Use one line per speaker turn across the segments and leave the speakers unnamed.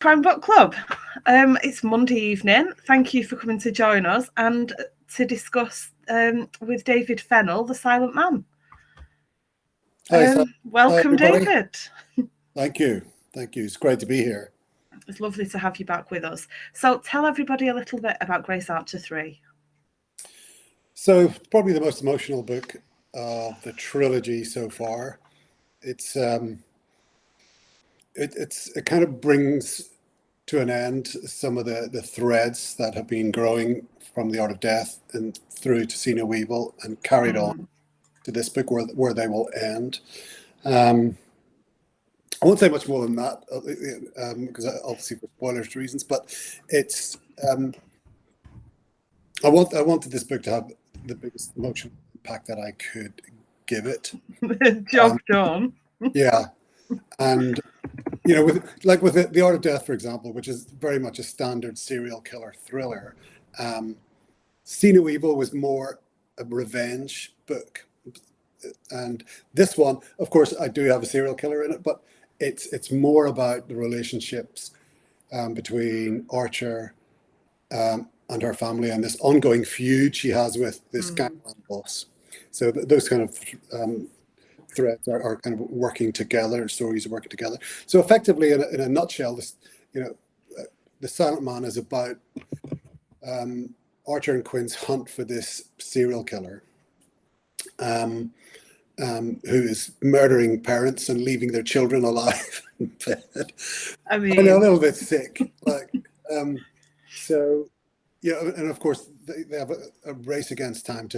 Crime Book Club. It's Monday evening. Thank you for coming to join us and to discuss with David Fennell, The Silent Man.
Hi,
welcome,
everybody.
David.
Thank you. It's great to be here.
It's lovely to have you back with us. So tell everybody a little bit about Grace Archer 3.
So probably the most emotional book of the trilogy so far. It kind of brings to an end some of the threads that have been growing from The Art of Death and through to See No Evil and carried on to this book where they will end. I won't say much more than that because obviously for spoilers reasons, but it's I wanted this book to have the biggest emotional impact that I could give it.
Job done.
Yeah, and with the Art of Death, for example, which is very much a standard serial killer thriller. See No Evil was more a revenge book, and this one, of course, I do have a serial killer in it, but it's more about the relationships between Archer and her family and this ongoing feud she has with this gangland boss. So those kind of threads are kind of working together, stories are working together. So effectively, in a nutshell, this, The Silent Man is about Archer and Quinn's hunt for this serial killer who is murdering parents and leaving their children alive in bed. I know, a little bit sick. So, and of course, they have a race against time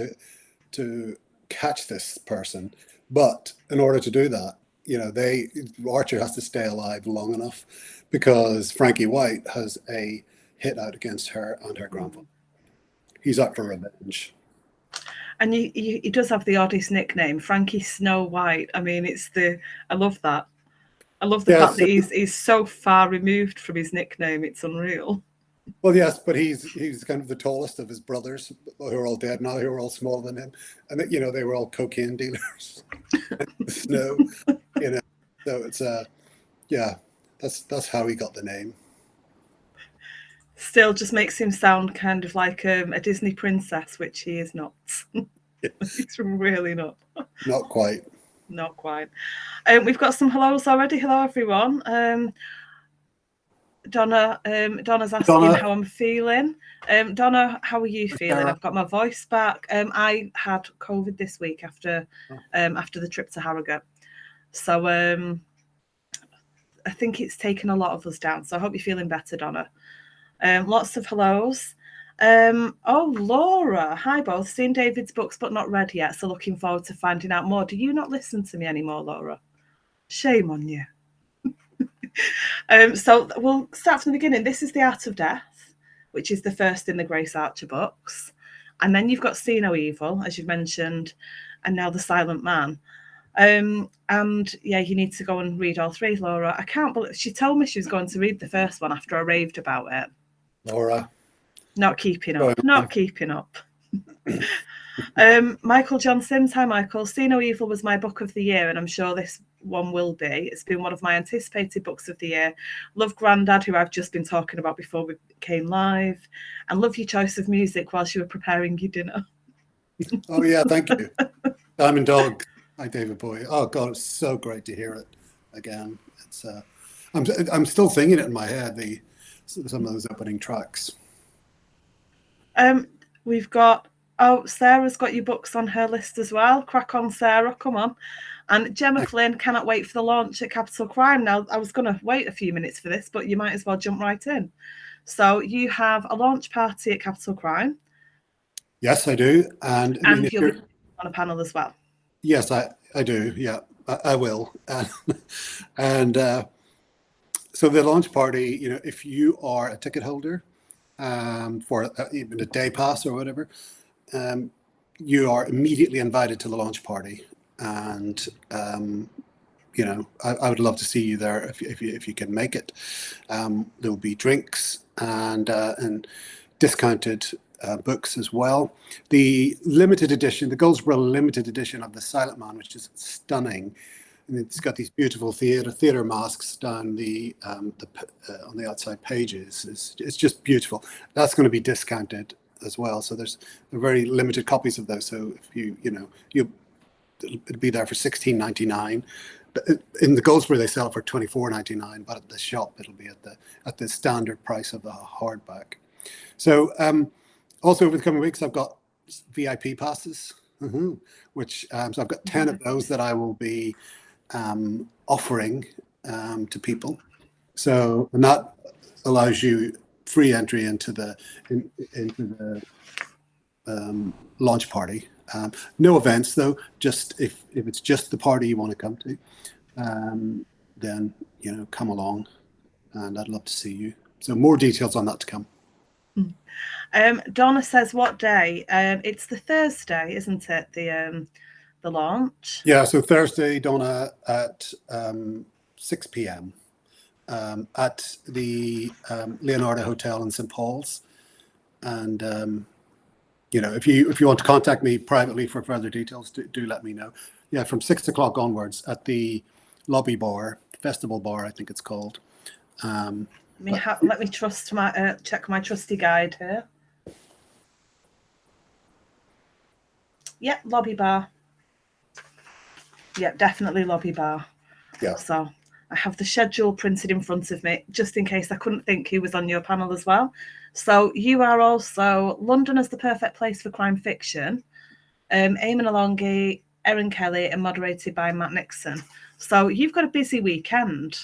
to catch this person. But in order to do that, Archer has to stay alive long enough because Frankie White has a hit out against her and her grandfather. He's out for revenge.
And he does have the oddest nickname, Frankie Snow White. I mean, I love that. I love the fact that he's so far removed from his nickname. It's unreal.
Well, yes, but he's kind of the tallest of his brothers, who are all dead now, who are all smaller than him, and they were all cocaine dealers. Snow, So it's that's how he got the name.
Still, just makes him sound kind of like a Disney princess, which he is not. He's really not.
Not quite.
Not quite. We've got some hellos already. Hello, everyone. Donna's asking how I'm feeling. Donna, how are you feeling? I've got my voice back. I had COVID this week after the trip to Harrogate, so I think it's taken a lot of us down. So I hope you're feeling better, Donna. Lots of hellos. Laura, hi both. Seen David's books but not read yet, so looking forward to finding out more. Do you not listen to me anymore, Laura? Shame on you. So we'll start from the beginning. This is The Art of Death, which is the first in the Grace Archer books. And then you've got See No Evil, as you've mentioned, and now The Silent Man. And yeah, you need to go and read all three, Laura. I can't believe she told me she was going to read the first one after I raved about it.
Laura.
Not keeping up. Michael John Sims, hi Michael. See No Evil was my book of the year, and I'm sure this one will be. It's been one of my anticipated books of the year. Love Grandad, who I've just been talking about before we came live, and love your choice of music whilst you were preparing your dinner.
Oh yeah, thank you. Diamond Dog. Hi David Bowie. Oh God, it's so great to hear it again. It's I'm still singing it in my head. Some of those opening tracks.
We've got Sarah's got your books on her list as well. Crack on, Sarah, come on. And Gemma Flynn, cannot wait for the launch at Capital Crime. Now, I was going to wait a few minutes for this, but you might as well jump right in. So you have a launch party at Capital Crime.
Yes, I do. And
you'll be on a panel as well.
Yes, I do. Yeah, I will. And so the launch party, if you are a ticket holder for even a day pass or whatever, you are immediately invited to the launch party. And I would love to see you there if you can make it. There will be drinks and discounted books as well. The limited edition, the Goldsboro limited edition of The Silent Man, which is stunning, and it's got these beautiful theater masks down the on the outside pages. It's just beautiful. That's going to be discounted as well. So there's very limited copies of those. So if it'll be there for $16.99. In the Goldsboro they sell it for $24.99, but at the shop it'll be at the standard price of the hardback. So also over the coming weeks I've got VIP passes, which so I've got 10 of those that I will be offering to people. So, and that allows you free entry into the launch party. No events though. Just if it's just the party you want to come to, then come along, and I'd love to see you. So more details on that to come.
Donna says, "What day?" It's the Thursday, isn't it? The launch.
Yeah. So Thursday, Donna, at 6 p.m. At the Leonardo Hotel in St. Paul's, and if you want to contact me privately for further details, do let me know. Yeah, from 6 o'clock onwards at the lobby bar, festival bar, I think it's called.
Let me check my trusty guide here. Yep, lobby bar. Yep, definitely lobby bar.
Yeah.
So I have the schedule printed in front of me, just in case I couldn't think who was on your panel as well. So you are also London as the Perfect Place for Crime Fiction, Eamon Alongi, Erin Kelly, and moderated by Matt Nixon. So you've got a busy weekend.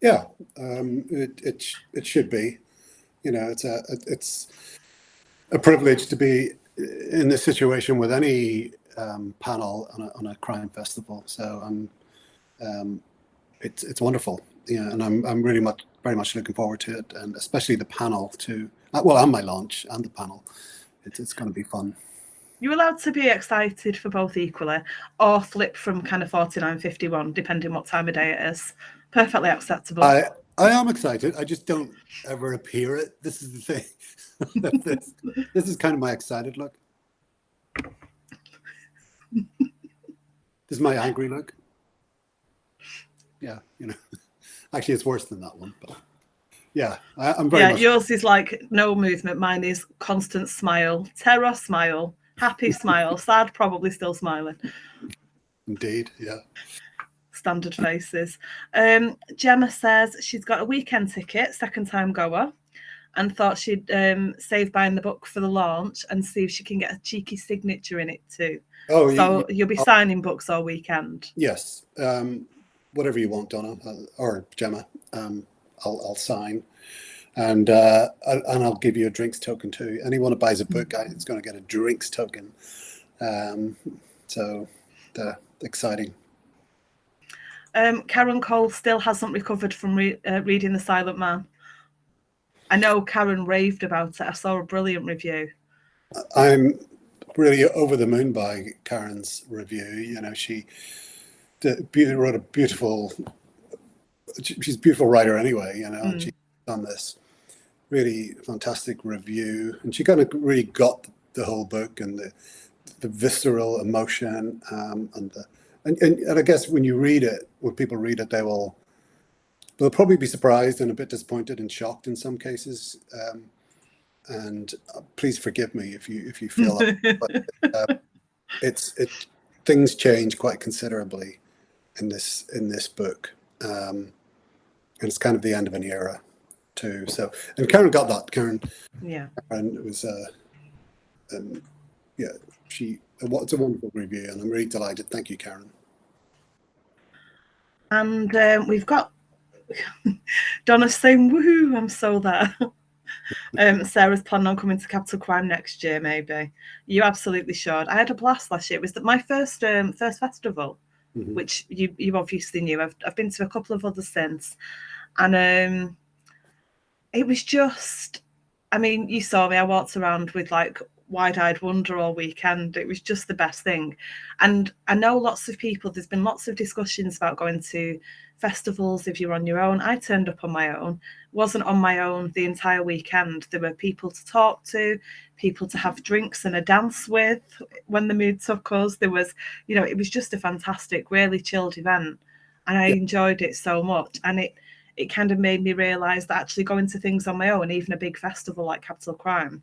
Yeah, it should be. It's a privilege to be in this situation with any panel on a crime festival. So it's wonderful. Yeah, and I'm very much looking forward to it, and especially the panel too. And my launch and the panel. It's going to be fun.
You're allowed to be excited for both equally, or flip from kind of 49-51, depending what time of day it is. Perfectly acceptable.
I am excited. I just don't ever appear it. This is the thing. This is kind of my excited look. This is my angry look. Yeah, actually it's worse than that one, but yeah, I'm very much.
Yours is like no movement. Mine is constant smile, terror smile, happy smile, sad probably still smiling.
Indeed, yeah.
Standard faces. Gemma says she's got a weekend ticket, second time goer, and thought she'd save buying the book for the launch and see if she can get a cheeky signature in it too. Oh, so you'll be signing books all weekend.
Yes, whatever you want, Donna or Gemma. I'll sign, and I'll give you a drinks token too. Anyone who buys a book is going to get a drinks token. So exciting.
Karen Cole still hasn't recovered from reading The Silent Man. I know Karen raved about it. I saw a brilliant review.
I'm really over the moon by Karen's review. She wrote a beautiful. She's a beautiful writer anyway. And she's done this really fantastic review, and she kind of really got the whole book and the visceral emotion and I guess when people read it, they'll probably be surprised and a bit disappointed and shocked in some cases. And please forgive me if you feel that, but things change quite considerably in this book, and it's kind of the end of an era too. So, and Karen got that. Karen was it's a wonderful review, and I'm really delighted. Thank you, Karen.
And we've got Donna saying, "Woohoo! I'm so there." Sarah's planning on coming to Capital Crime next year. Maybe you absolutely should. I had a blast last year. It was my first festival, which you obviously knew. I've been to a couple of others since, and it was just. I mean, you saw me. I walked around with like wide-eyed wonder all weekend. It was just the best thing. And I know lots of people, there's been lots of discussions about going to festivals if you're on your own. I turned up on my own, wasn't on my own the entire weekend. There were people to talk to, people to have drinks and a dance with when the mood took us. There was, it was just a fantastic, really chilled event, and I enjoyed it so much. And it kind of made me realise that actually going to things on my own, even a big festival like Capital Crime,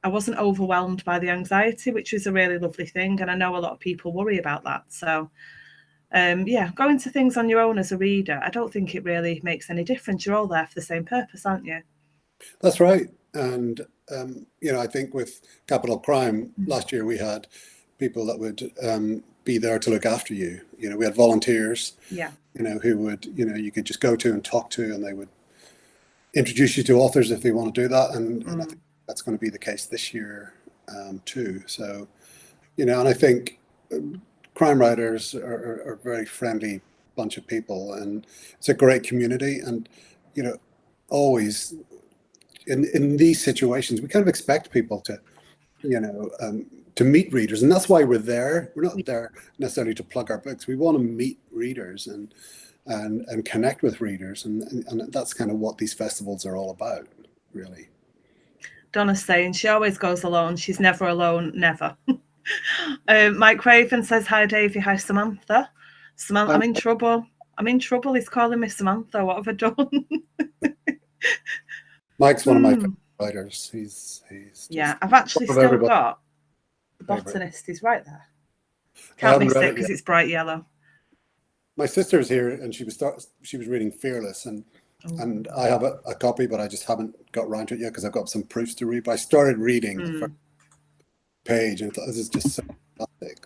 I wasn't overwhelmed by the anxiety, which was a really lovely thing. And I know a lot of people worry about that. So, going to things on your own as a reader, I don't think it really makes any difference. You're all there for the same purpose, aren't you?
That's right. And, I think with Capital Crime, last year we had people that would be there to look after you. We had volunteers, who would, you could just go to and talk to, and they would introduce you to authors if they want to do that. And I think that's going to be the case this year too. So, and I think crime writers are a very friendly bunch of people, and it's a great community. And, always in these situations, we kind of expect people to, to meet readers. And that's why we're there. We're not there necessarily to plug our books. We want to meet readers and connect with readers. And that's kind of what these festivals are all about, really.
Donna's saying she always goes alone. She's never alone, never. Mike Raven says, hi, Davey. Hi, Samantha. Samantha, I'm in trouble. He's calling me Samantha. What have I done?
Mike's one of my favorite writers. He's
I've actually still got The Botanist. He's right there. Can't miss it because it's bright yellow.
My sister's here, and she was reading Fearless, and I have a copy, but I just haven't got around to it yet because I've got some proofs to read. But I started reading the first page, and I thought, this is just so fantastic.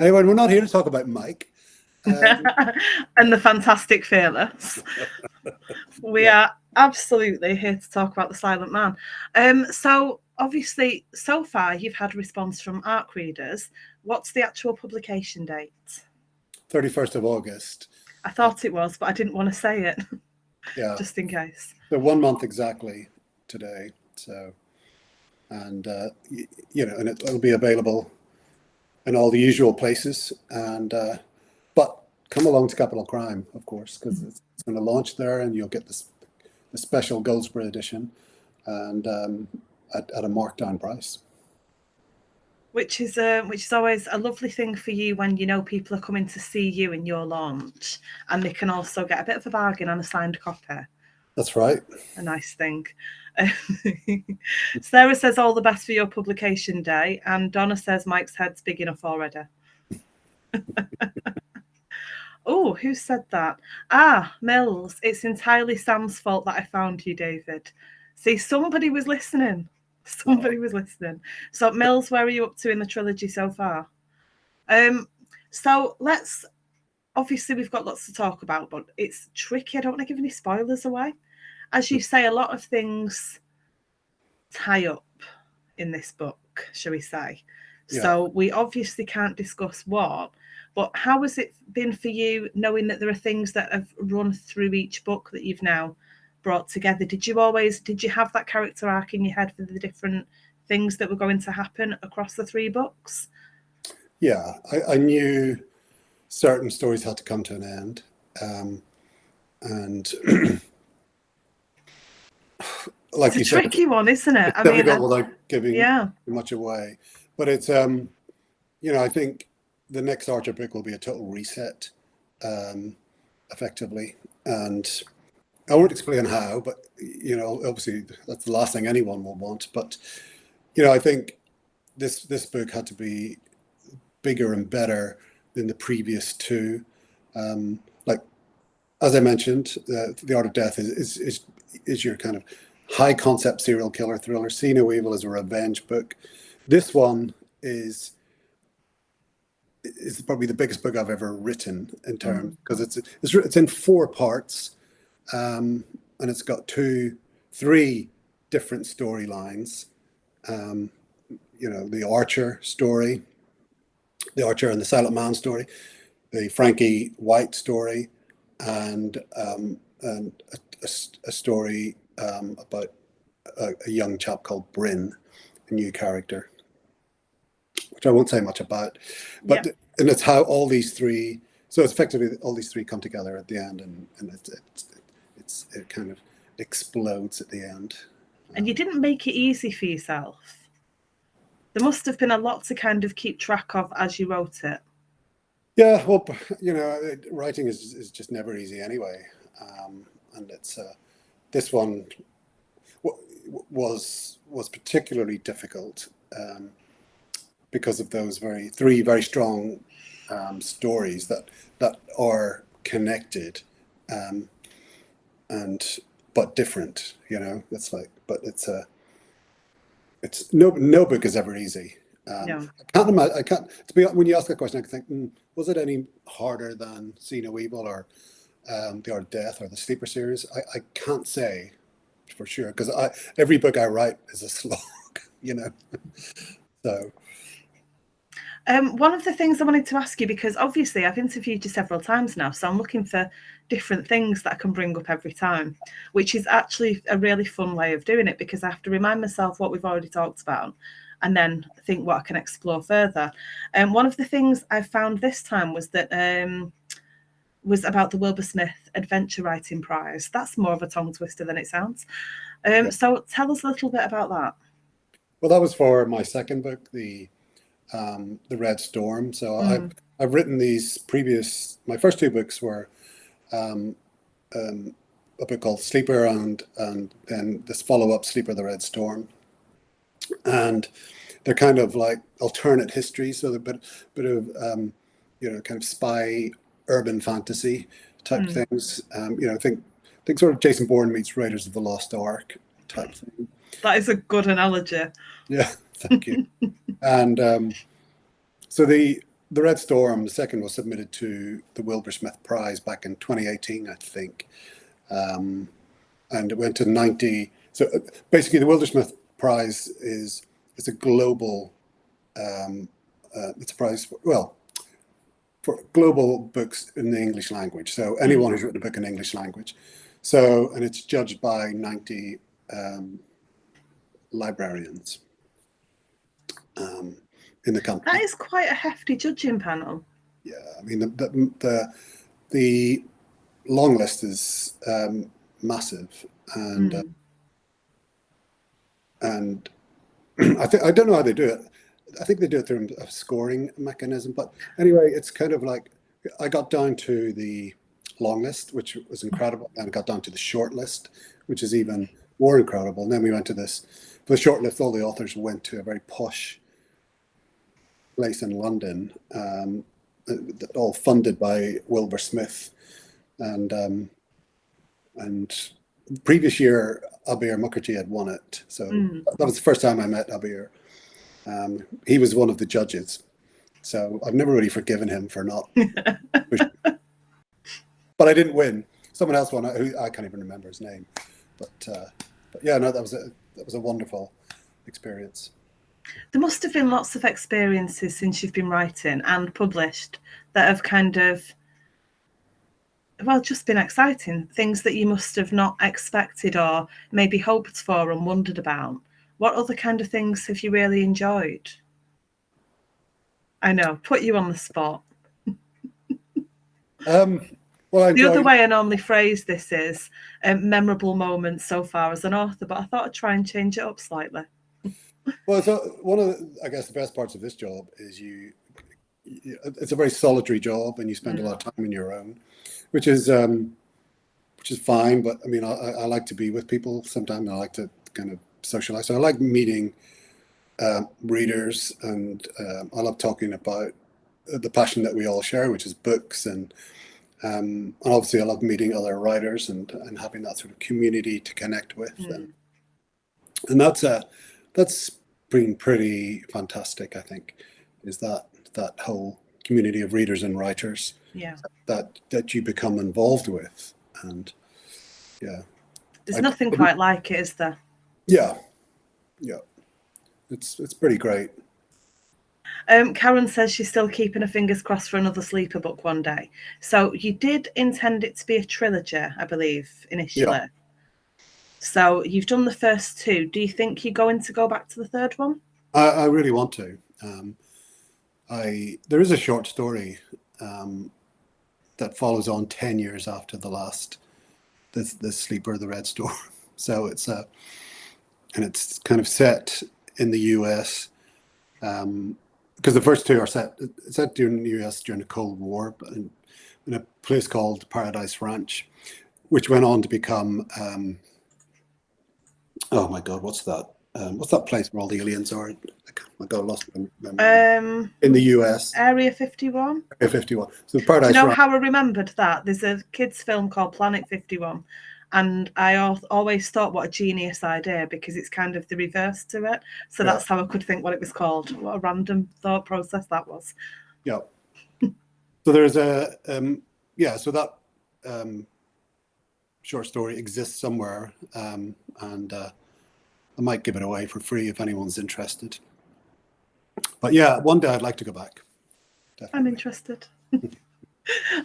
Anyway, we're not here to talk about Mike.
And the fantastic Fearless. We are absolutely here to talk about The Silent Man. So obviously, so far you've had a response from ARC readers. What's the actual publication date?
31st of August.
I thought it was, but I didn't want to say it.
Yeah.
Just in case.
So 1 month exactly today. So, and and it'll be available in all the usual places. And but come along to Capital Crime, of course, because it's going to launch there, and you'll get the special Goldsboro edition, and at a markdown price.
Which is always a lovely thing for you when people are coming to see you in your launch, and they can also get a bit of a bargain on a signed copy.
That's right.
A nice thing. Sarah says all the best for your publication day, and Donna says Mike's head's big enough already. Oh, who said that? Mills. It's entirely Sam's fault that I found you, David. See, somebody was listening. So, Mills, where are you up to in the trilogy so far? So obviously we've got lots to talk about, but it's tricky. I don't want to give any spoilers away. As you say, a lot of things tie up in this book, shall we say. Yeah. So we obviously can't discuss what, but how has it been for you knowing that there are things that have run through each book that you've now brought together? Did you have that character arc in your head for the different things that were going to happen across the 3 books?
Yeah, I knew certain stories had to come to an end, and like
it's a tricky one, isn't it?
I mean, difficult without giving too much away, but it's I think the next Archer book will be a total reset, effectively, and I won't explain how, but obviously that's the last thing anyone will want. But I think this book had to be bigger and better than the previous 2. Like as I mentioned, The Art of Death is your kind of high concept serial killer thriller. See No Evil is a revenge book. This one is probably the biggest book I've ever written in terms, because it's in 4 parts. And it's got 3 different storylines. The Archer story, the Archer and the Silent Man story, the Frankie White story, and a story about a young chap called Bryn, a new character, which I won't say much about. But and it's how all these 3 So it's effectively all these three come together at the end, and it kind of explodes at the end.
And you didn't make it easy for yourself. There must have been a lot to kind of keep track of as you wrote it.
Yeah, well, writing is just never easy anyway, and it's this one was particularly difficult because of those three very strong stories that are connected, but different. It's like, but it's no book is ever easy.
No.
I can't. When you ask that question, I can think, was it any harder than See No Evil or The Art of Death or the Sleeper series? I can't say for sure, because every book I write is a slog, So.
One of the things I wanted to ask you, because obviously I've interviewed you several times now, so I'm looking for different things that I can bring up every time, which is actually a really fun way of doing it, because I have to remind myself what we've already talked about and then think what I can explore further. One of the things I found this time was that was about the Wilbur Smith Adventure Writing Prize. That's more of a tongue twister than it sounds. So tell us a little bit about that.
Well, that was for my second book, the Red Storm. So I've written my first two books were a book called Sleeper and then this follow-up, Sleeper the Red Storm. And they're kind of like alternate histories, so they're a bit of kind of spy urban fantasy type things. Think sort of Jason Bourne meets Raiders of the Lost Ark type thing.
That is a good analogy.
Yeah, thank you. And so the Red Storm, the second, was submitted to the Wilbur Smith Prize back in 2018, I think, and it went to 90. So basically, the Wilbur Smith Prize is a global. It's a prize for global books in the English language. So anyone who's written a book in English language. So, and it's judged by 90 librarians in the country.
That is quite a hefty judging panel.
Yeah, I mean the long list is massive, and I don't know how they do it. I think they do it through a scoring mechanism. But anyway, it's kind of like I got down to the long list, which was incredible, and got down to the short list, which is even more incredible. And then we went to this. For the short list, all the authors went to a very posh place in London, all funded by Wilbur Smith, and previous year Abir Mukherjee had won it, so that was the first time I met Abir. He was one of the judges, so I've never really forgiven him for not. But I didn't win. Someone else won. I can't even remember his name, but yeah, no, that was a wonderful experience.
There must have been lots of experiences since you've been writing and published that have kind of, well, just been exciting. Things that you must have not expected or maybe hoped for and wondered about. What other kind of things have you really enjoyed? I know, put you on the spot.
Well,
the other way I normally phrase this is memorable moments so far as an author, but I thought I'd try and change it up slightly.
Well, so one of I guess the best parts of this job is it's a very solitary job, and you spend a lot of time on your own, which is fine. But I mean, I like to be with people sometimes. I like to kind of socialize. So I like meeting readers, and I love talking about the passion that we all share, which is books, and obviously I love meeting other writers and having that sort of community to connect with, and that's been pretty fantastic. I think is that whole community of readers and writers that you become involved with, and
there's nothing quite like it, is there?
Yeah, it's pretty great.
Karen says she's still keeping her fingers crossed for another sleeper book one day. So you did intend it to be a trilogy, I believe, initially. Yeah. So you've done the first two. Do you think you're going to go back to the third one?
I really want to. There is a short story that follows on 10 years after the Sleeper, the Red Storm. So it's and it's kind of set in the US, because the first two are set during the US during the Cold War, but in a place called Paradise Ranch, which went on to become, oh my God, what's that place where all the aliens are? I got lost in memory. In the US.
Area 51.
Area 51. So Paradise
Do you know
Ranch.
how I remembered that? There's a kids' film called Planet 51. And I always thought, what a genius idea, because it's kind of the reverse to it. So that's how I could think what it was called. What a random thought process that was.
Yeah. So there's so that short story exists somewhere, and I might give it away for free if anyone's interested. But yeah, one day I'd like to go back. Definitely.
I'm interested.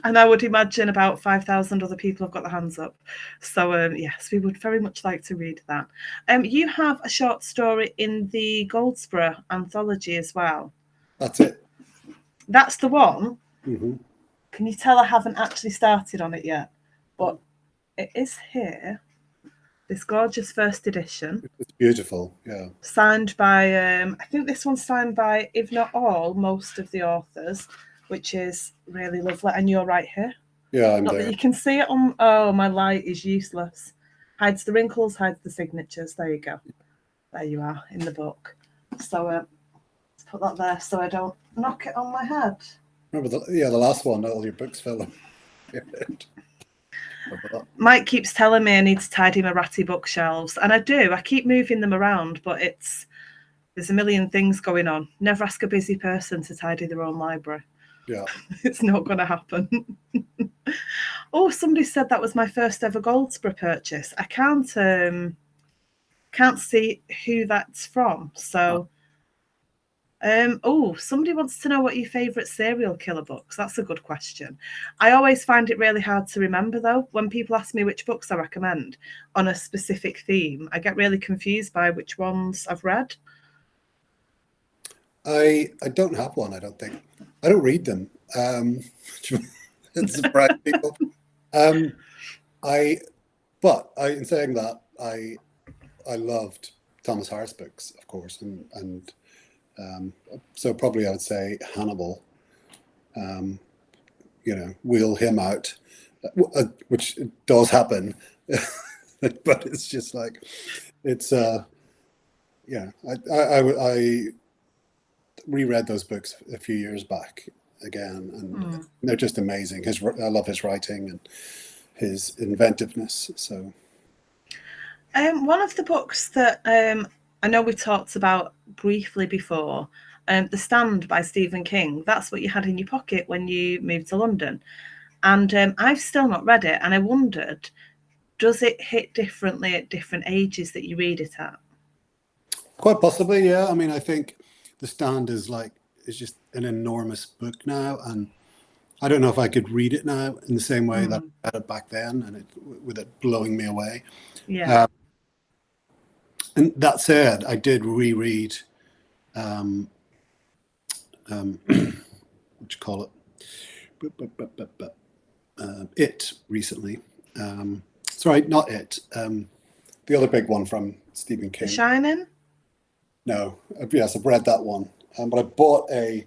And I would imagine about 5,000 other people have got their hands up. So yes, we would very much like to read that. You have a short story in the Goldsborough anthology as well.
That's it.
That's the one.
Mm-hmm.
Can you tell I haven't actually started on it yet? But it is here. This gorgeous first edition.
It's beautiful, yeah.
Signed by, I think this one's signed by, if not all, most of the authors, which is really lovely. And you're right here.
Yeah, I'm
Not
there.
that you can see it on. Oh, my light is useless. Hides the wrinkles, hides the signatures. There you go. There you are in the book. So let's put that there so I don't knock it on my head.
Remember the last one, all your books fell on.
Mike keeps telling me I need to tidy my ratty bookshelves, and I do. I keep moving them around, but there's a million things going on. Never ask a busy person to tidy their own library.
Yeah.
It's not going to happen. Oh, somebody said that was my first ever Goldsborough purchase. I can't see who that's from. So, somebody wants to know what your favourite serial killer books. That's a good question. I always find it really hard to remember, though. When people ask me which books I recommend on a specific theme, I get really confused by which ones I've read.
I don't have one, I don't think. I don't read them. It's surprise people. In saying that, I loved Thomas Harris books, of course, and so probably I would say Hannibal. Wheel him out, which does happen, but it's just like it's I reread those books a few years back again, and they're just amazing. I love his writing and his inventiveness. So,
one of the books that I know we talked about briefly before, The Stand by Stephen King. That's what you had in your pocket when you moved to London, and I've still not read it. And I wondered, does it hit differently at different ages that you read it at?
Quite possibly, yeah. I mean, I think The Stand is just an enormous book now, and I don't know if I could read it now in the same way that I read it back then, and with it blowing me away.
Yeah.
And that said, I did reread, what you call it, It recently. Sorry, not It. The other big one from Stephen King.
The Shining?
No. Yes, I've read that one. But I bought a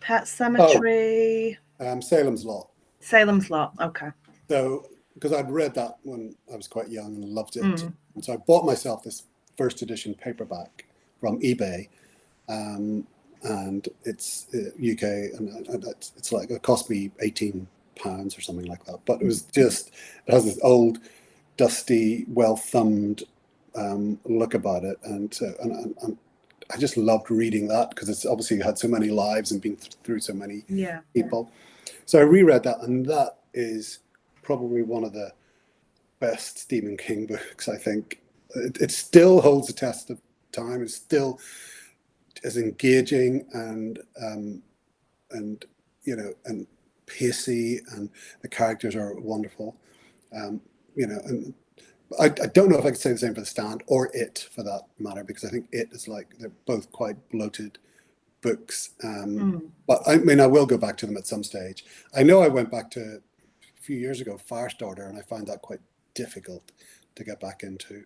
Pet Cemetery.
Salem's Lot.
Salem's Lot. Okay.
So, because I'd read that when I was quite young and loved it, and so I bought myself this first edition paperback from eBay, and it's UK, and it's like it cost me £18 or something like that. But it has this old, dusty, well thumbed look about it, and I just loved reading that because it's obviously had so many lives and been through so many people. So I reread that, and that is probably one of the best Stephen King books, I think. It still holds the test of time. It's still as engaging and pacey, and the characters are wonderful. And I don't know if I could say the same for The Stand or It, for that matter, because I think It is they're both quite bloated books. But I mean, I will go back to them at some stage. I know I went back to few years ago, Firestarter, and I found that quite difficult to get back into.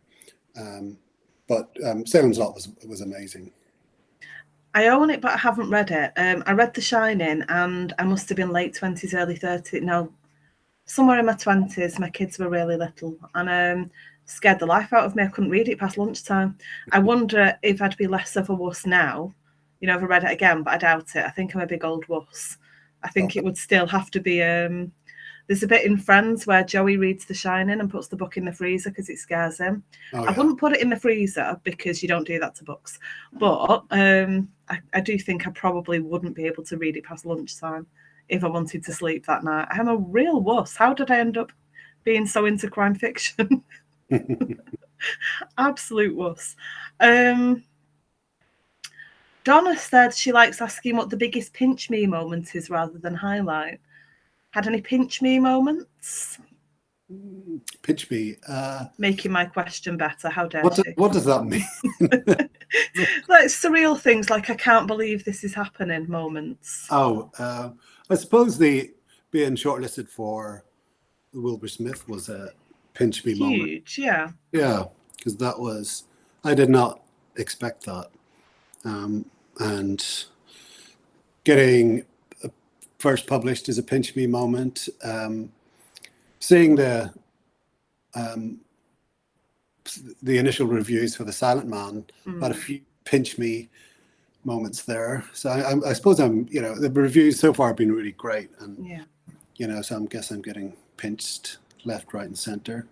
But Salem's Lot was amazing.
I own it, but I haven't read it. I read The Shining, and I must have been late 20s, early 30s. No, somewhere in my 20s. My kids were really little, and scared the life out of me. I couldn't read it past lunchtime. I wonder if I'd be less of a wuss now. You know, if I read it again, but I doubt it. I think I'm a big old wuss. I think it would still have to be... there's a bit in Friends where Joey reads The Shining and puts the book in the freezer because it scares him. I wouldn't put it in the freezer because you don't do that to books. But I do think I probably wouldn't be able to read it past lunchtime if I wanted to sleep that night. I'm a real wuss. How did I end up being so into crime fiction? Absolute wuss. Donna said she likes asking what the biggest pinch me moment is rather than highlight. Had any pinch me moments?
Pinch me.
Making my question better. How dare she?
What does that mean?
Like surreal things, like I can't believe this is happening moments.
Oh, I suppose the being shortlisted for the Wilbur Smith was a pinch me moment.
Huge, yeah.
Yeah, because I did not expect that. And getting first published is a pinch me moment. Seeing the initial reviews for The Silent Man had a few pinch me moments there. So I suppose the reviews so far have been really great, and so I guess I'm getting pinched left, right, and center.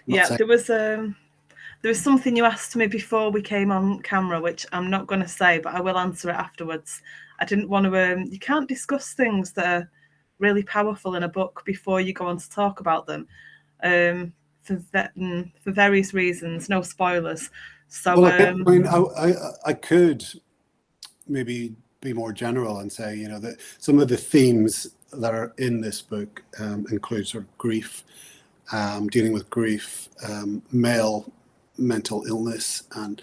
There was something you asked me before we came on camera, which I'm not going to say, but I will answer it afterwards. I didn't want to. You can't discuss things that are really powerful in a book before you go on to talk about them, for various reasons. No spoilers. So,
I could maybe be more general and say, that some of the themes that are in this book include sort of grief, dealing with grief, male mental illness, and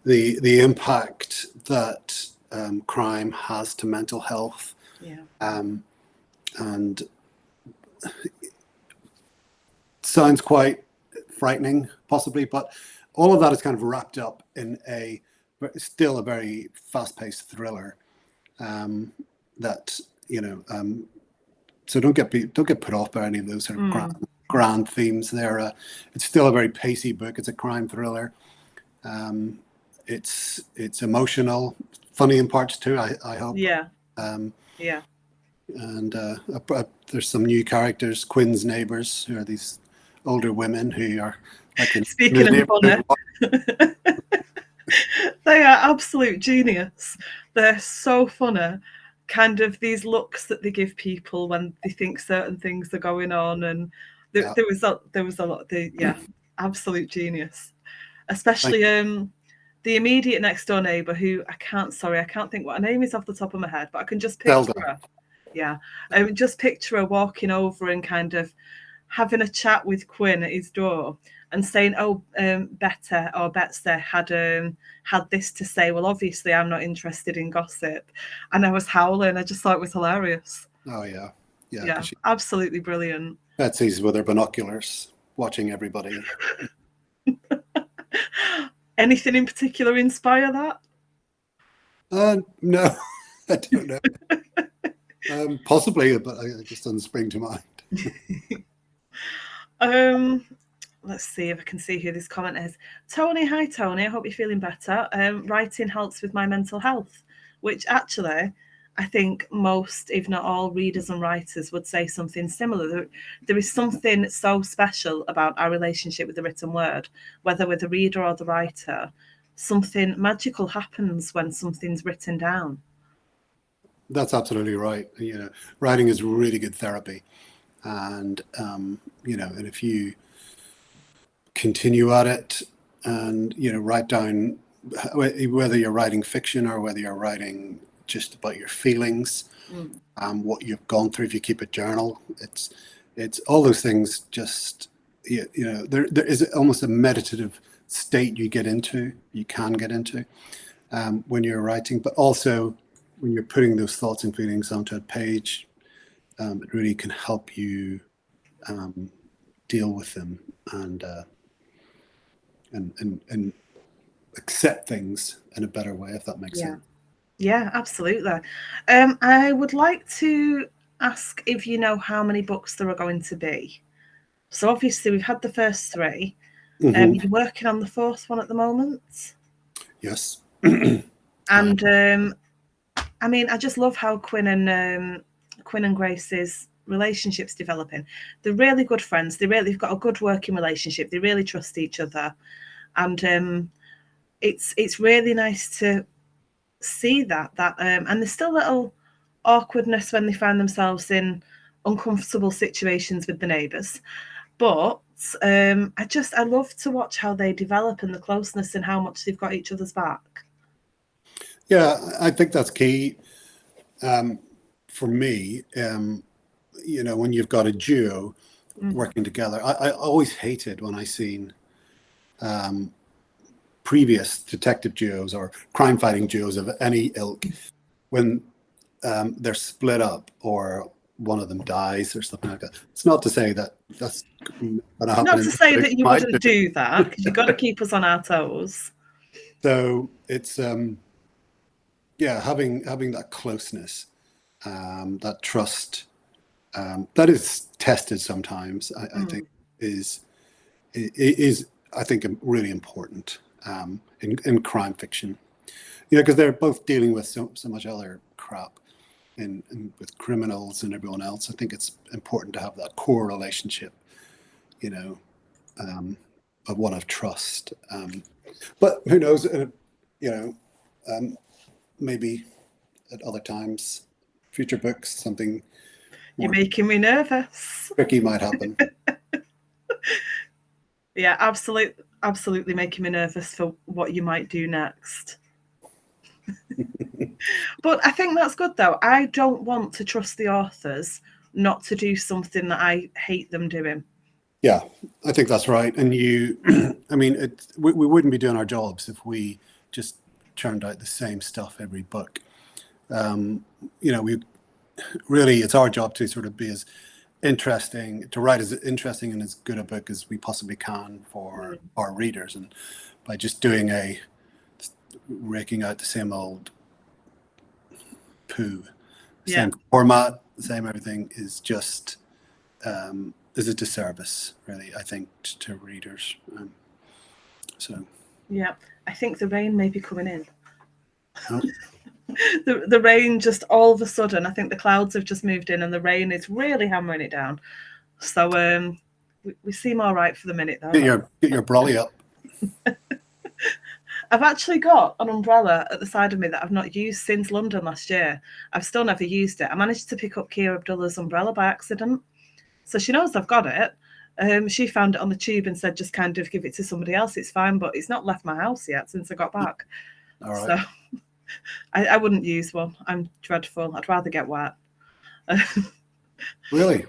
the impact that crime has to mental health. And sounds quite frightening, possibly, but all of that is kind of wrapped up in still a very fast-paced thriller. So don't get put off by any of those sort of grand themes there. It's still a very pacey book. It's a crime thriller. It's emotional, funny in parts too, I hope. And there's some new characters, Quinn's neighbors, who are these older women who are like
speaking of funny. They are absolute genius. They're so funny. Kind of these looks that they give people when they think certain things are going on, and there was a lot. Absolute genius. Especially the immediate next door neighbour, who I can't think what her name is off the top of my head, but I can just picture her. Yeah, just picture her walking over and kind of having a chat with Quinn at his door and saying, Betsy had this to say. Well, obviously I'm not interested in gossip. And I was howling. I just thought it was hilarious.
Oh, yeah.
Yeah, absolutely brilliant.
Betsy's with her binoculars, watching everybody.
Anything in particular inspire that?
No, I don't know. Possibly, but it just doesn't spring to mind.
Let's see if I can see who this comment is. Tony, hi Tony, I hope you're feeling better. Writing helps with my mental health, which actually I think most, if not all, readers and writers would say something similar. There is something so special about our relationship with the written word, whether with the reader or the writer. Something magical happens when something's written down.
That's absolutely right. Writing is really good therapy, and and if you continue at it and write down, whether you're writing fiction or whether you're writing just about your feelings, what you've gone through, if you keep a journal, it's all those things. Just there is almost a meditative state you can get into when you're writing, but also when you're putting those thoughts and feelings onto a page, it really can help you deal with them and accept things in a better way, if that makes sense.
Yeah, absolutely. I would like to ask if you know how many books there are going to be. So obviously we've had the first 3. You're working on the 4th one at the moment.
Yes.
And I mean, I just love how Quinn and Grace's relationship's developing. They're really good friends. They've got a good working relationship. They really trust each other, and it's really nice to see that. And there's still little awkwardness when they find themselves in uncomfortable situations with the neighbours, but I love to watch how they develop and the closeness and how much they've got each other's back.
Yeah, I think that's key. For me, you know, when you've got a duo working together, I always hated when I seen previous detective duos or crime fighting duos of any ilk when they're split up or one of them dies or something like that. It's not to say that that's going to happen.
Not to say that you wouldn't do that, because you've got to keep us on our toes.
So it's yeah, having that closeness, that trust, that is tested sometimes. I think is I think really important in crime fiction. You know, because they're both dealing with so much other crap, and with criminals and everyone else. I think it's important to have that core relationship, you know, of one of trust. But who knows? You know, maybe at other times, future books, something.
You're making me nervous.
Tricky might happen.
Yeah, absolutely making me nervous for what you might do next. But I think that's good, though. I don't want to trust the authors not to do something that I hate them doing.
Yeah, I think that's right. And I mean, we wouldn't be doing our jobs if we just churned out the same stuff every book. You know, it's our job to sort of be as interesting, to write as interesting and as good a book as we possibly can for our readers. And by just raking out the same old poo, same format, same everything is just is a disservice, really, I think, to readers. So
yeah, I think the rain may be coming in.
Oh.
The rain just all of a sudden, I think the clouds have just moved in and the rain is really hammering it down. So we seem all right for the minute, though.
Get your brolly up.
I've actually got an umbrella at the side of me that I've not used since London last year. I've still never used it. I managed to pick up Kia Abdullah's umbrella by accident. So she knows I've got it. She found it on the tube and said, just kind of give it to somebody else. It's fine, but it's not left my house yet since I got back.
All right.
So I wouldn't use one. I'm dreadful. I'd rather get wet.
Really?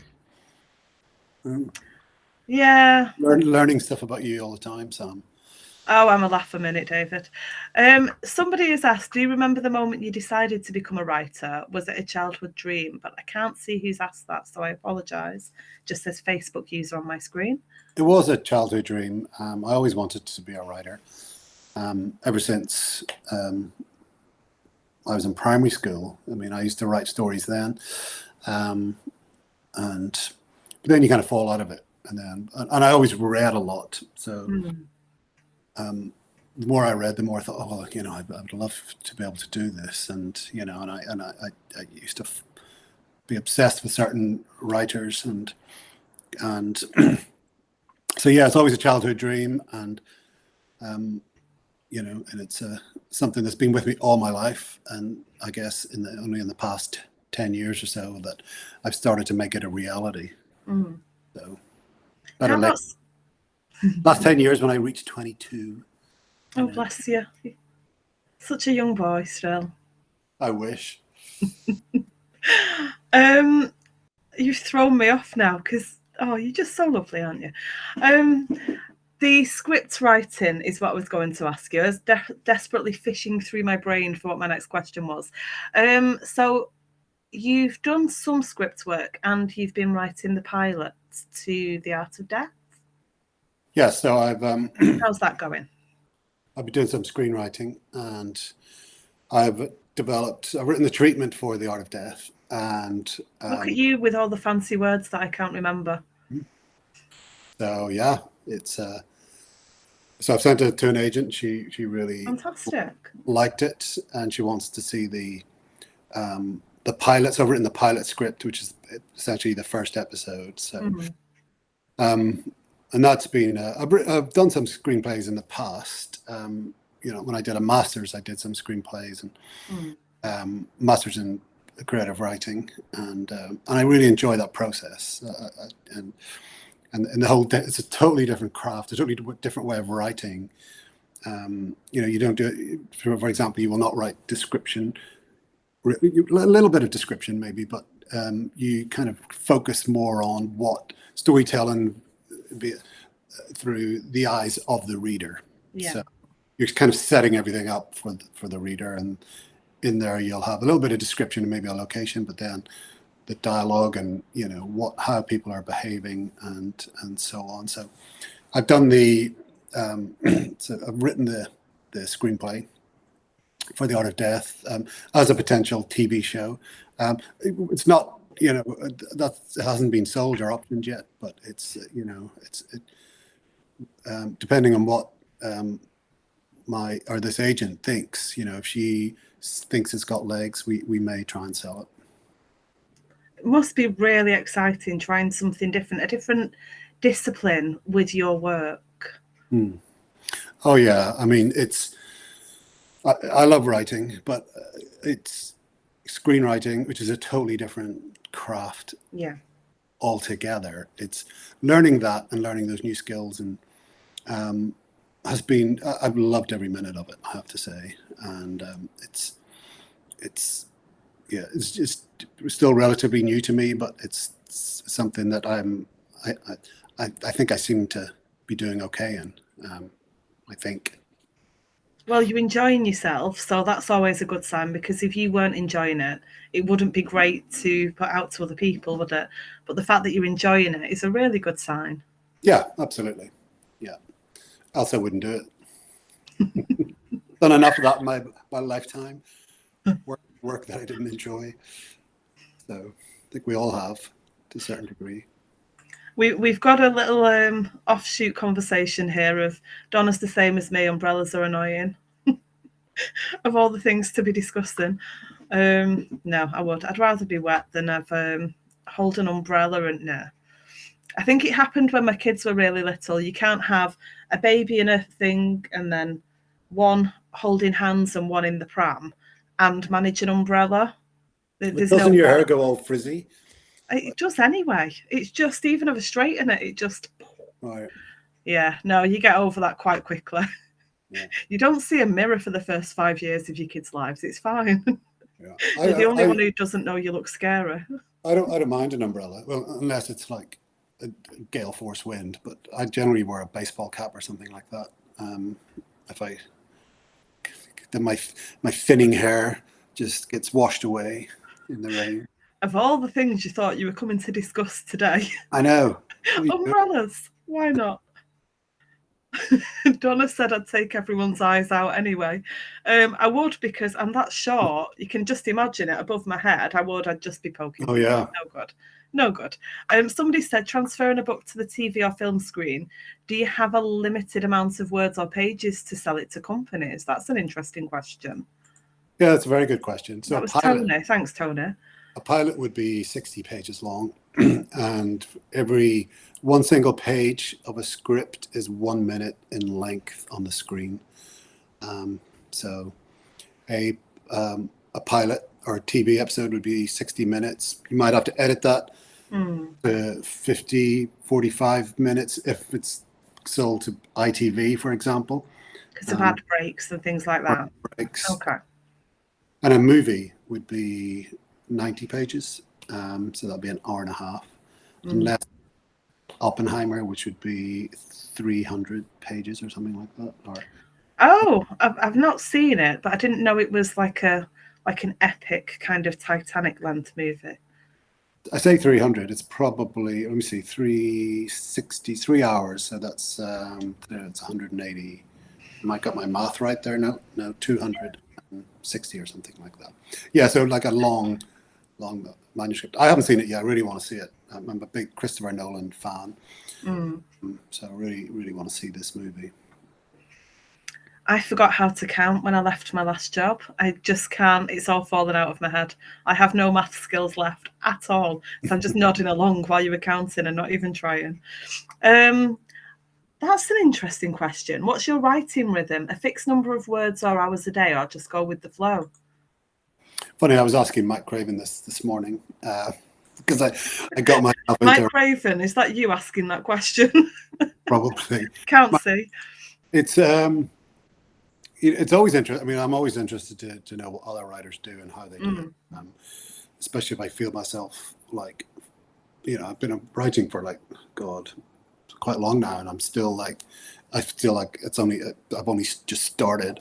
Yeah.
Learning stuff about you all the time, Sam.
Oh, I'm a laugh a minute, David. Somebody has asked, do you remember the moment you decided to become a writer? Was it a childhood dream? But I can't see who's asked that, so I apologise. Just says Facebook user on my screen.
It was a childhood dream. I always wanted to be a writer. Ever since I was in primary school. I mean, I used to write stories then. But then you kind of fall out of it. And I always read a lot. So the more I read, the more I thought, oh, you know, I would love to be able to do this. And, you know, and I used to be obsessed with certain writers and so, yeah, it's always a childhood dream. And, you know, and it's something that's been with me all my life. And I guess only in the past 10 years or so that I've started to make it a reality. So better late. Last 10 years when I reached 22.
Oh, bless you. Such a young boy still.
I wish.
You've thrown me off now because, you're just so lovely, aren't you? The script writing is what I was going to ask you. I was desperately fishing through my brain for what my next question was. So you've done some script work and you've been writing the pilots to The Art of Death.
Yeah, so
how's that going?
I've been doing some screenwriting, and I've written the treatment for The Art of Death, and
look at you with all the fancy words that I can't remember.
So yeah, it's so I've sent it to an agent. She really
fantastic
liked it, and she wants to see the pilot. So I've written the pilot script, which is essentially the first episode. So and that's been I've done some screenplays in the past. When I did a master's, I did some screenplays and master's in creative writing, and I really enjoy that process. And the whole it's a totally different craft, a totally different way of writing. You don't do it. For example, you will not write description, a little bit of description maybe, but you kind of focus more on what storytelling through the eyes of the reader.
Yeah.
So you're kind of setting everything up for the reader, and in there you'll have a little bit of description and maybe a location, but then the dialogue and how people are behaving and so on. So I've done so I've written the screenplay for The Art of Death as a potential TV show. It's not that hasn't been sold or optioned yet, but it's depending on what this agent thinks. If she thinks it's got legs, we may try and sell it.
It must be really exciting trying something different, a different discipline with your work.
Oh yeah, I mean I love writing, but it's screenwriting, which is a totally different craft.
Yeah.
Altogether, it's learning that and learning those new skills, and I've loved every minute of it, I have to say, and it's just still relatively new to me, but it's something that I think I seem to be doing okay in. I think.
Well, you're enjoying yourself, so that's always a good sign, because if you weren't enjoying it, it wouldn't be great to put out to other people, would it? But the fact that you're enjoying it is a really good sign.
Yeah, absolutely. Yeah. Else I wouldn't do it. Done enough of that in my lifetime. Work that I didn't enjoy. So I think we all have, to a certain degree.
We've got a little offshoot conversation here of Donna's the same as me, umbrellas are annoying. Of all the things to be discussing. No, I would. I'd rather be wet than hold an umbrella and no. I think it happened when my kids were really little. You can't have a baby in a thing and then one holding hands and one in the pram and manage an umbrella.
Doesn't your hair go all frizzy?
It does anyway. It's just, even if I straighten it just...
Right.
Yeah, no, you get over that quite quickly.
Yeah.
You don't see a mirror for the first 5 years of your kids' lives. It's fine.
Yeah.
You're the only one who doesn't know you look scary. I
don't mind an umbrella, well, unless it's like a gale force wind. But I generally wear a baseball cap or something like that. Then my thinning hair just gets washed away in the rain.
Of all the things you thought you were coming to discuss today,
I know.
Umbrellas. Why not? Donna said I'd take everyone's eyes out anyway. I would, because I'm that short. You can just imagine it above my head. I'd just be poking.
Oh yeah.
No good. Somebody said, transferring a book to the TV or film screen, do you have a limited amount of words or pages to sell it to companies? That's an interesting question.
Yeah, that's a very good question. So
that was Tony. Thanks, Tony.
A pilot would be 60 pages long, and one single page of a script is 1 minute in length on the screen. So a pilot or a TV episode would be 60 minutes. You might have to edit that to 50, 45 minutes if it's sold to ITV, for example.
Because of ad breaks and things like that.
Breaks.
Okay.
And a movie would be 90 pages. So that'd be an hour and a half. Unless Oppenheimer, which would be 300 pages or something like that.
Oh, I've not seen it, but I didn't know it was like a like an epic kind of Titanic length movie?
I say 300. It's probably, let me see, 3 hours. So that's it's 180. I got my math right there. No, 260 or something like that. Yeah, so like a long manuscript. I haven't seen it yet. I really want to see it. I'm a big Christopher Nolan fan, so I really want to see this movie.
I forgot how to count when I left my last job. I just can't. It's all fallen out of my head. I have no math skills left at all. So I'm just nodding along while you were counting and not even trying. That's an interesting question. What's your writing rhythm? A fixed number of words or hours a day, or just go with the flow?
Funny, I was asking Mike Craven this morning because I got myself into...
Mike Craven, is that you asking that question?
Probably.
Can't see.
It's always interesting. I mean, I'm always interested to know what other writers do and how they do it. Especially if I feel myself like, I've been writing for quite long now, and I'm still like, I feel like I've only just started,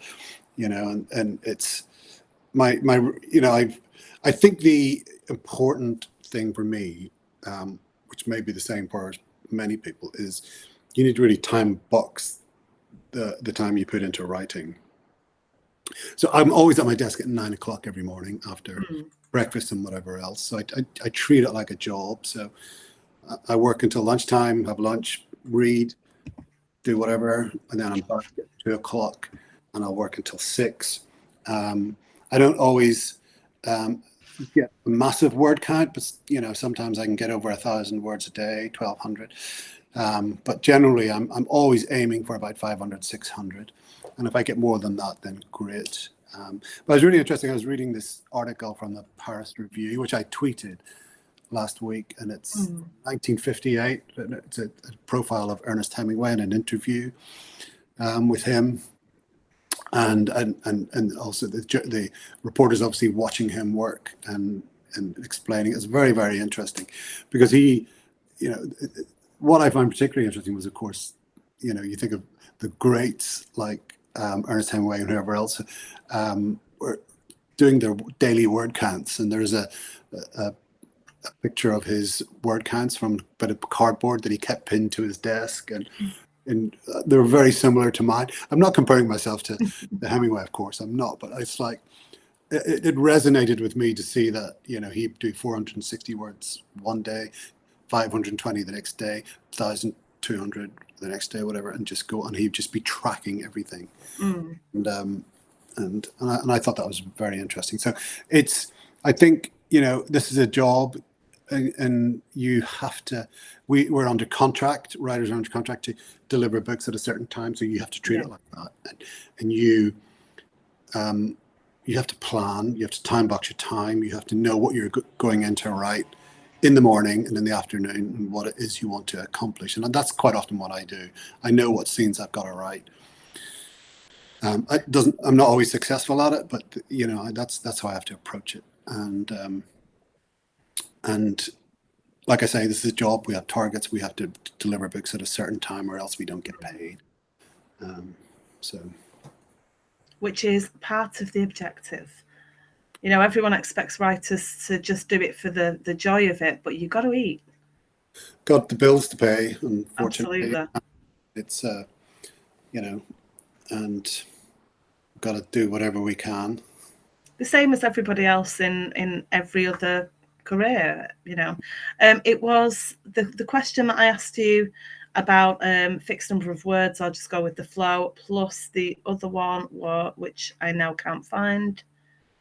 and it's my I think the important thing for me, which may be the same for many people, is you need to really time box the time you put into writing. So I'm always at my desk at 9 o'clock every morning after breakfast and whatever else. So I treat it like a job. So I work until lunchtime, have lunch, read, do whatever, and then I'm back at 2 o'clock, and I'll work until 6. I don't always get a massive word count, but sometimes I can get over 1,000 words a day, 1,200. But generally, I'm always aiming for about 500, 600. And if I get more than that, then great. But it was really interesting. I was reading this article from the Paris Review, which I tweeted last week, and it's 1958. It's a profile of Ernest Hemingway and an interview with him. And also the reporters obviously watching him work and explaining. It's very, very interesting because he, what I find particularly interesting was, of course, you think of the greats like Ernest Hemingway and whoever else were doing their daily word counts, and there's a picture of his word counts from a bit of cardboard that he kept pinned to his desk, and they're very similar to mine. I'm not comparing myself to the Hemingway, of course, I'm not, but it's like it resonated with me to see that he'd do 460 words one day, 520 the next day, 1,200 the next day, whatever, and just go, and he'd just be tracking everything. And I thought that was very interesting. So I think this is a job, and you have to. We're under contract. Writers are under contract to deliver books at a certain time, so you have to treat it like that, and you have to plan. You have to time box your time. You have to know what you're going in to write in the morning and in the afternoon, and what it is you want to accomplish. And that's quite often what I do. I know what scenes I've got to write. I'm not always successful at it, but that's how I have to approach it. And like I say, this is a job. We have targets. We have to deliver books at a certain time, or else we don't get paid.
Which is part of the objective. Everyone expects writers to just do it for the joy of it, but you got to eat.
Got the bills to pay, unfortunately.
Absolutely.
It's and got to do whatever we can.
The same as everybody else in every other career. It was the question that I asked you about fixed number of words. I'll just go with the flow, plus the other one, which I now can't find.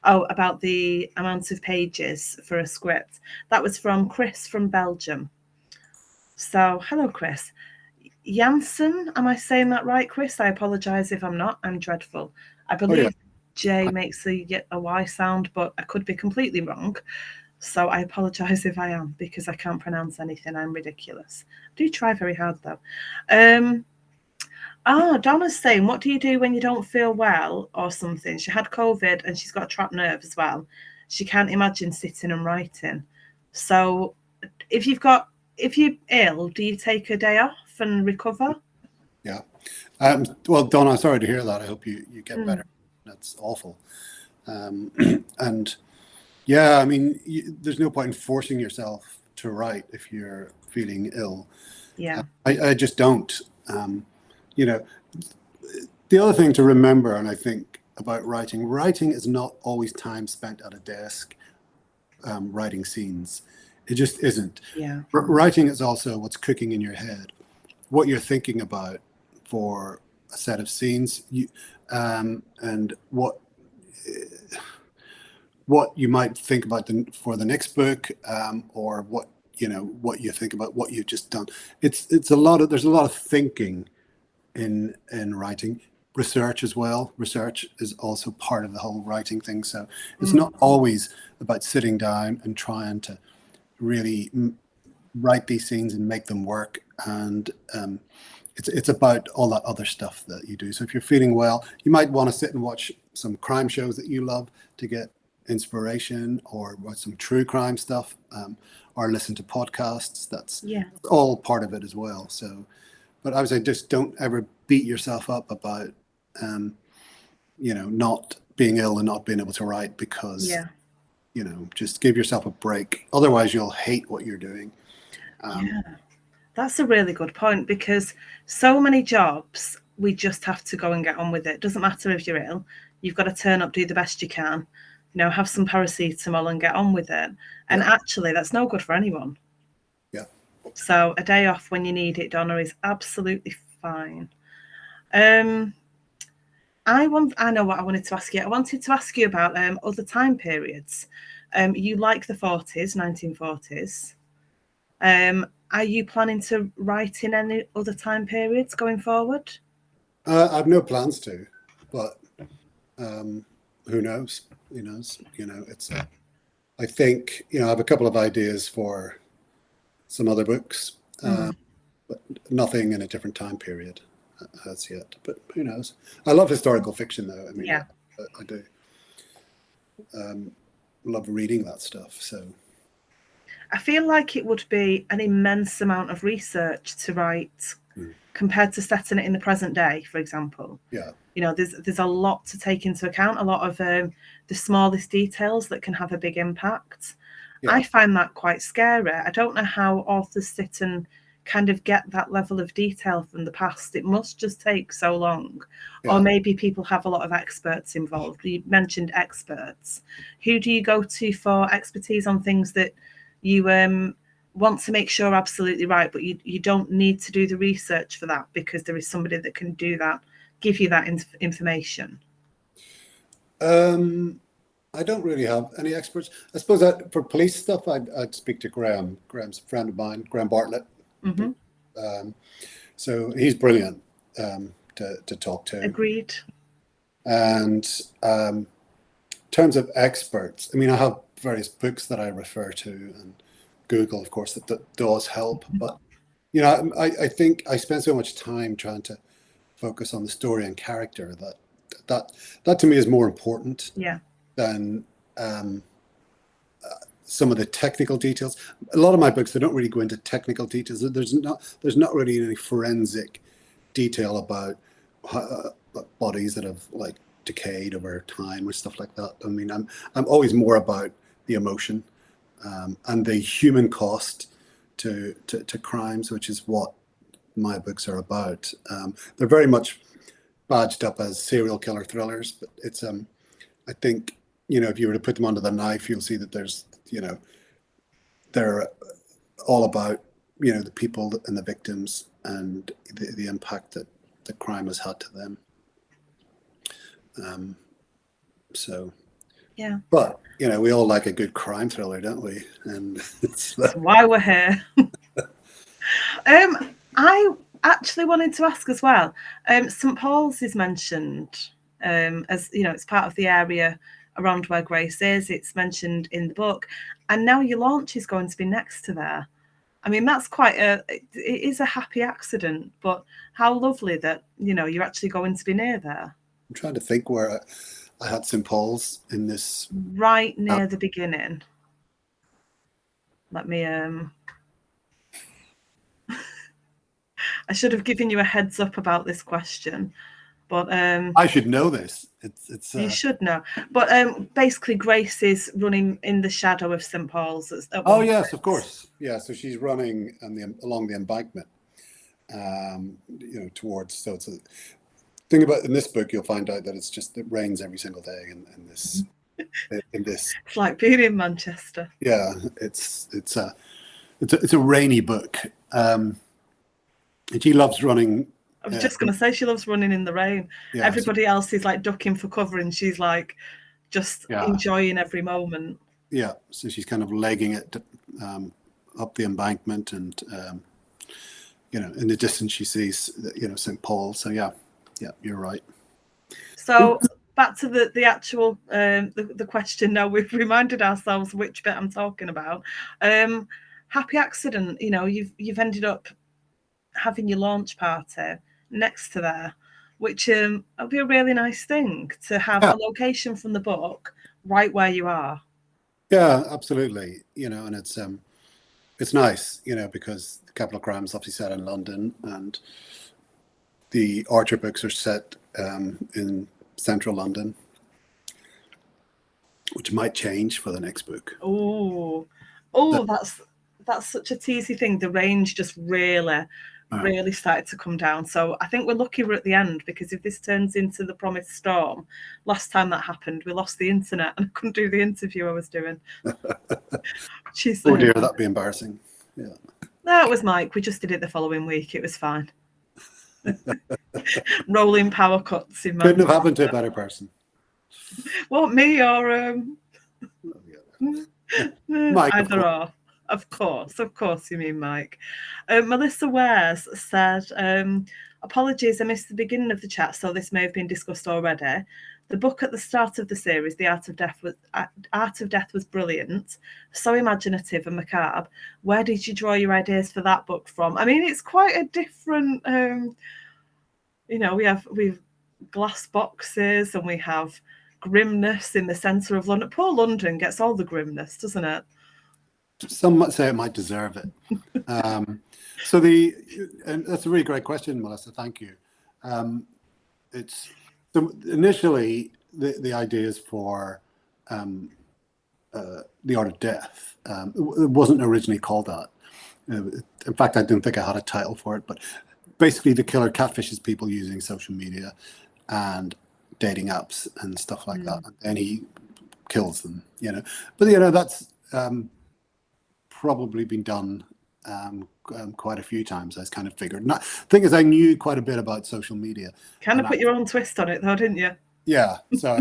Oh, about the amount of pages for a script. That was from Chris from Belgium. So, hello, Chris. Janssen, am I saying that right, Chris? I apologise if I'm not. I'm dreadful. I believe J makes a Y sound, but I could be completely wrong. So I apologise if I am, because I can't pronounce anything. I'm ridiculous. I do try very hard, though. Donna's saying, what do you do when you don't feel well or something? She had COVID and she's got a trapped nerve as well. She can't imagine sitting and writing. So if you're ill, do you take a day off and recover?
Yeah. Well, Donna, sorry to hear that. I hope you get better. That's awful. And yeah, I mean, there's no point in forcing yourself to write if you're feeling ill.
Yeah.
I just don't. You know, the other thing to remember, and I think about writing is not always time spent at a desk writing scenes. It just isn't.
Yeah.
Writing is also what's cooking in your head, what you're thinking about for a set of scenes, and what you might think about for the next book, or what you think about what you've just done. There's a lot of thinking in writing. Research as well. Research is also part of the whole writing thing. So it's not always about sitting down and trying to really write these scenes and make them work. And it's about all that other stuff that you do. So if you're feeling well, you might want to sit and watch some crime shows that you love to get inspiration, or watch some true crime stuff, or listen to podcasts. That's all part of it as well. So, but I would say just don't ever beat yourself up about, not being ill and not being able to write, because, just give yourself a break. Otherwise, you'll hate what you're doing.
That's a really good point, because so many jobs, we just have to go and get on with it. Doesn't matter if you're ill. You've got to turn up, do the best you can, have some paracetamol and get on with it. And actually, that's no good for anyone.
Yeah.
So a day off when you need it, Donna, is absolutely fine. I know what I wanted to ask you. I wanted to ask you about other time periods. You like the 40s, 1940s. Are you planning to write in any other time periods going forward?
I have no plans to, but who knows? Who knows? It's. I think I have a couple of ideas for some other books, but nothing in a different time period as yet. But who knows? I love historical fiction, though. I mean, I do love reading that stuff. So
I feel like it would be an immense amount of research to write compared to setting it in the present day, for example.
Yeah.
There's a lot to take into account, a lot of the smallest details that can have a big impact. Yeah. I find that quite scary. I don't know how authors sit and kind of get that level of detail from the past. It must just take so long. Yeah. Or maybe people have a lot of experts involved. You mentioned experts. Who do you go to for expertise on things that you want to make sure absolutely right, but you don't need to do the research for that, because there is somebody that can do that, give you that information?
I don't really have any experts. I suppose that for police stuff, I'd speak to Graham. Graham's a friend of mine, Graham Bartlett. Mm-hmm. So he's brilliant to talk to.
Agreed.
And in terms of experts, I mean, I have various books that I refer to, and Google, of course, that does help. But I think I spend so much time trying to focus on the story and character that to me is more important than some of the technical details. A lot of my books, they don't really go into technical details. There's not really any forensic detail about bodies that have decayed over time or stuff like that. I mean, I'm always more about the emotion and the human cost to crimes, which is what my books are about. They're very much badged up as serial killer thrillers, but it's I think if you were to put them under the knife, you'll see that there's they're all about the people and the victims and the impact that the crime has had to them. So
yeah,
but we all like a good crime thriller, don't we? And
that's why we're here. I actually wanted to ask as well. St. Paul's is mentioned as it's part of the area around where Grace is. It's mentioned in the book, and now your launch is going to be next to there. I mean, that's it is a happy accident, but how lovely that you're actually going to be near there.
I'm trying to think where I had St. Paul's in this.
Right near the beginning. Let me I should have given you a heads up about this question. But
I should know this. It's
you should know. But basically, Grace is running in the shadow of St. Paul's.
Oh yes, of course. Yeah, so she's running along the embankment, towards. So it's a thing about in this book. You'll find out that it rains every single day in this.
It's like being in Manchester.
Yeah, it's a rainy book, and she loves running.
I was just going to say she loves running in the rain.
Yeah,
Everybody else is like ducking for cover, and she's like just enjoying every moment.
Yeah, so she's kind of legging it up the embankment, and in the distance she sees St. Paul. So yeah, you're right.
So back to the actual the question. Now we've reminded ourselves which bit I'm talking about. Happy accident. You've ended up having your launch party next to there, which will be a really nice thing to have a location from the book right where you are.
Yeah, absolutely. And it's nice, because the Capital Crimes obviously set in London, and the Archer books are set in central London, which might change for the next book.
Oh, that's such a teasy thing. The range just really started to come down. So I think we're lucky we're at the end, because if this turns into the promised storm, last time that happened, we lost the internet and I couldn't do the interview I was doing.
Oh dear, that'd be embarrassing. Yeah.
No, it was Mike. We just did it the following week. It was fine. Rolling power cuts in
Couldn't have happened to a better person.
What, me or
Mike?
Either or. Of course, you mean Mike. Melissa Wares said, apologies, I missed the beginning of the chat, so this may have been discussed already. The book at the start of the series, The Art of Death, was brilliant, so imaginative and macabre. Where did you draw your ideas for that book from? I mean, it's quite a different. We've glass boxes, and we have grimness in the centre of London. Poor London gets all the grimness, doesn't it?
Some might say it might deserve it. And that's a really great question, Melissa. Thank you. Initially the ideas for The Art of Death. It wasn't originally called that. In fact, I didn't think I had a title for it. But basically, the killer catfishes people using social media and dating apps and stuff like that, and he kills them. But that's probably been done quite a few times. I was kind of figured. The thing is, I knew quite a bit about social media.
Kind of put your own twist on it, though, didn't you?
Yeah. So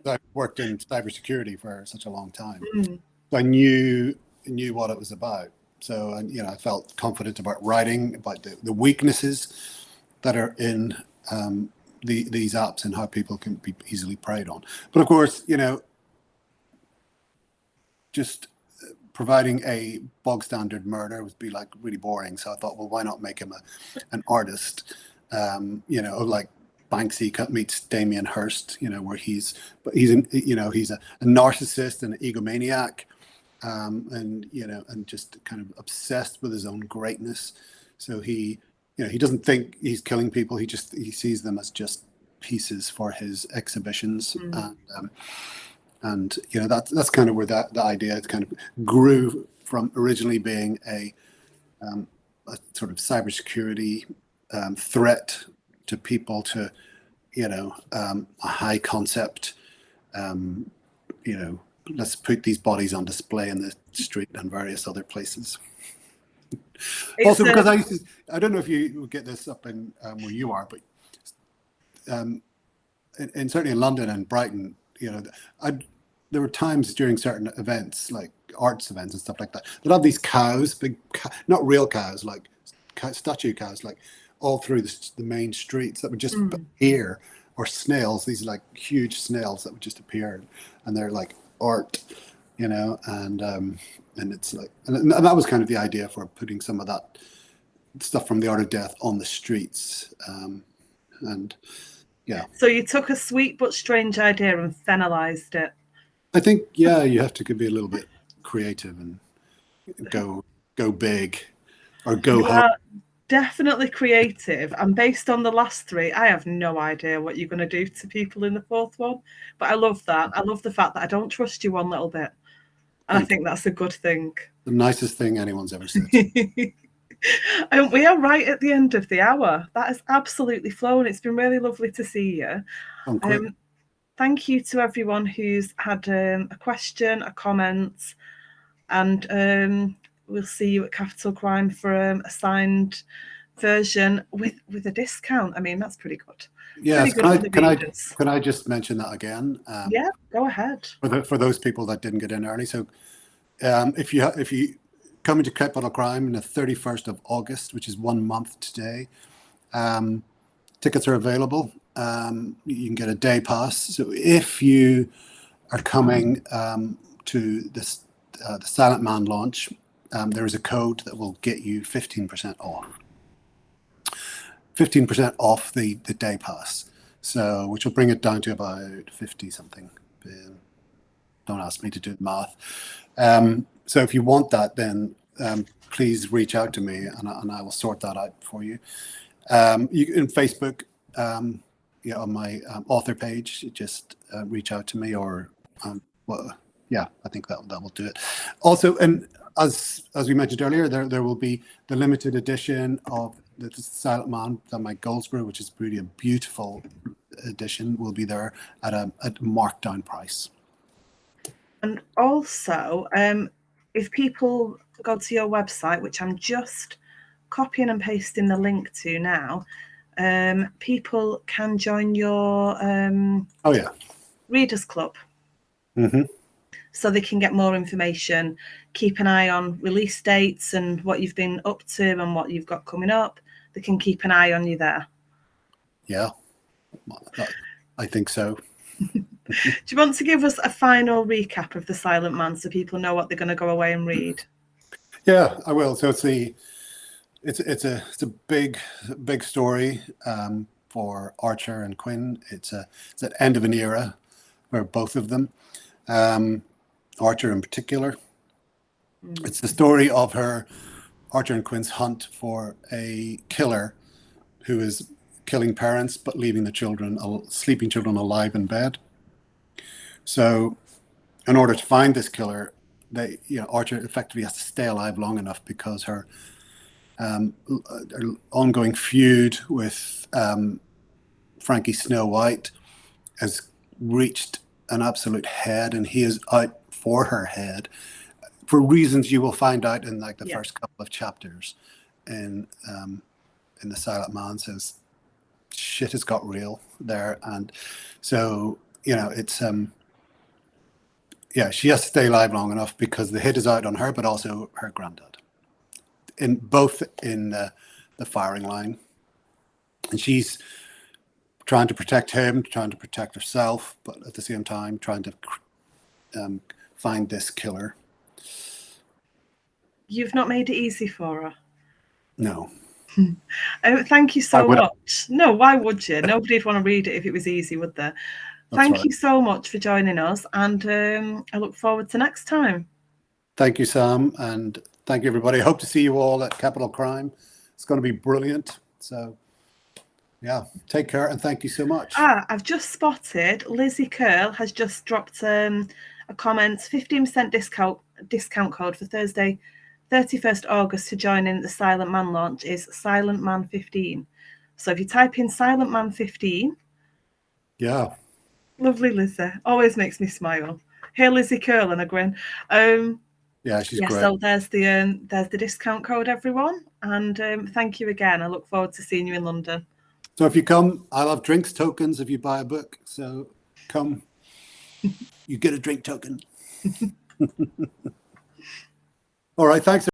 I worked in cybersecurity for such a long time. So I knew what it was about. So I felt confident about writing about the weaknesses that are in these apps and how people can be easily preyed on. But of course, just providing a bog standard murder would be like really boring. So I thought, well, why not make him an artist? Like Banksy meets Damien Hirst. Where he's a narcissist and an egomaniac, and just kind of obsessed with his own greatness. So he doesn't think he's killing people. He sees them as just pieces for his exhibitions. And that's kind of where the idea kind of grew from, originally being a sort of cybersecurity threat to people, to a high concept. Let's put these bodies on display in the street and various other places. Also, because I don't know if you get this up in where you are, but and certainly in London and Brighton, there were times during certain events, like arts events and stuff like that, that have these cows, not real cows, like statue cows, like all through the main streets that would just appear, or snails, these like huge snails that would just appear, and they're like art, and it's like, and that was kind of the idea for putting some of that stuff from The Art of Death on the streets, and yeah.
So you took a sweet but strange idea and Fennellized it.
I think, yeah, you have to be a little bit creative and go big, or go home.
definitely creative, and based on the last three, I have no idea what you're going to do to people in the fourth one. But I love that. I love the fact that I don't trust you one little bit, and I think that's a good thing.
The nicest thing anyone's ever said.
And we are right at the end of the hour. That has absolutely flown. It's been really lovely to see you. Thank you to everyone who's had a question, a comment, and we'll see you at Capital Crime for a signed version with a discount. I mean, that's pretty good.
Yes. Can I just mention that again?
Yeah, go ahead.
For those people that didn't get in early. So if you come into Capital Crime on the 31st of August, which is 1 month today, tickets are available. You can get a day pass. So if you are coming to this the Silent Man launch, there is a code that will get you 15% off. 15% off the day pass. So which will bring it down to about 50 something. Don't ask me to do the math. So if you want that, then please reach out to me, and I will sort that out for you. You in Facebook, on my author page, just reach out to me, or I think that will do it. Also, and as we mentioned earlier, there will be the limited edition of the Silent Man that Mike Goldsborough, which is really a beautiful edition, will be there at a marked down price.
And also, if people go to your website, which I'm just copying and pasting the link to now, people can join your Readers Club.
Mm-hmm.
So they can get more information, keep an eye on release dates and what you've been up to and what you've got coming up. They can keep an eye on you there.
Yeah, I think so.
Do you want to give us a final recap of the Silent Man so people know what they're going to go away and read?
Yeah, I will. So it's a big story for Archer and Quinn. It's an end of an era for both of them. Archer in particular. It's the story of Archer and Quinn's hunt for a killer who is killing parents but leaving the sleeping children alive in bed. So in order to find this killer, Archer effectively has to stay alive long enough because her ongoing feud with Frankie Snow White has reached an absolute head, and he is out for her head for reasons you will find out in the first couple of chapters in the Silent Man. Says shit has got real there, and so it's she has to stay alive long enough because the hit is out on her, but also her granddad, both in the firing line, and she's trying to protect him, trying to protect herself, but at the same time trying to find this killer.
You've not made it easy for her.
No.
Thank you so much. No, why would you? Nobody'd want to read it if it was easy, would they? Thank you so much for joining us, and I look forward to next time.
Thank you, Sam, and thank you, everybody. I hope to see you all at Capital Crime. It's going to be brilliant. So, take care, and thank you so much.
I've just spotted Lizzie Curl has just dropped a comment, 15% discount code for Thursday, 31st August to join in the Silent Man launch is Silent Man 15. So if you type in Silent Man 15.
Yeah.
Lovely Lizzie. Always makes me smile. Hey, Lizzie Curl and a grin.
She's great.
So there's the discount code, everyone. And thank you again. I look forward to seeing you in London.
So if you come, I'll have drinks tokens if you buy a book. So come, you get a drink token. All right, thanks.